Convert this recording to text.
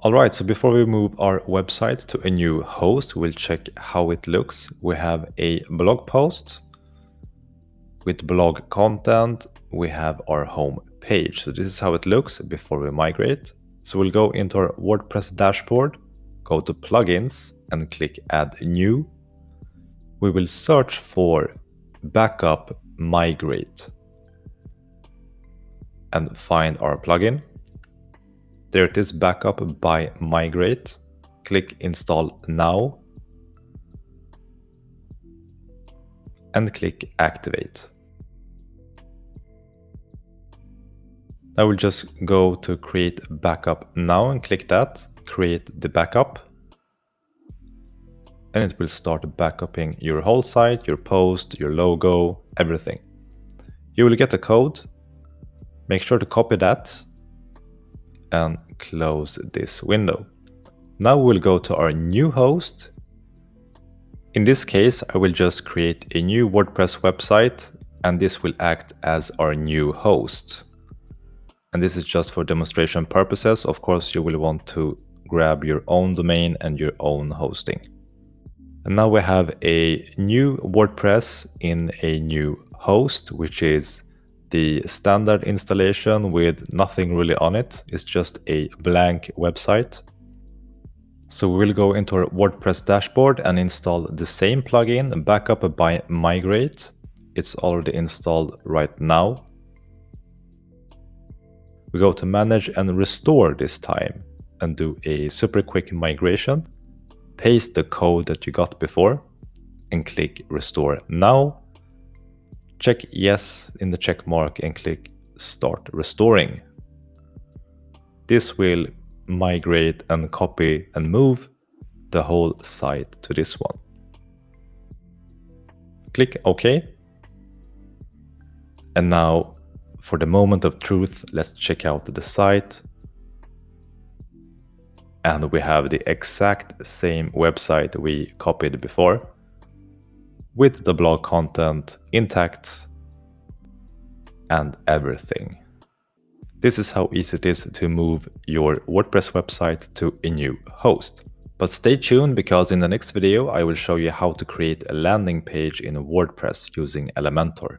Alright, so before we move our website to a new host, we'll check how it looks. We have a blog post. With blog content, we have our home page. So this is how it looks before we migrate. So we'll go into our WordPress dashboard, go to plugins and click add new. We will search for backup migrate and find our plugin. There it is, backup by migrate. Click install now and click activate. I will just go to create backup now and click that, create the backup. And it will start backupping your whole site, your post, your logo, everything. You will get a code. Make sure to copy that and close this window. Now we'll go to our new host. In this case, I will just create a new WordPress website and this will act as our new host. And this is just for demonstration purposes. Of course, you will want to grab your own domain and your own hosting. And now we have a new WordPress in a new host, which is the standard installation with nothing really on it. It's just a blank website. So we will go into our WordPress dashboard and install the same plugin, backup by migrate. It's already installed right now. We go to manage and restore this time and do a super quick migration. Paste the code that you got before and click restore now. Check yes in the check mark and click start restoring. This will migrate and copy and move the whole site to this one. Click OK. And now for the moment of truth, let's check out the site. And we have the exact same website we copied before with the blog content intact and everything. This is how easy it is to move your WordPress website to a new host. But stay tuned because in the next video I will show you how to create a landing page in WordPress using Elementor.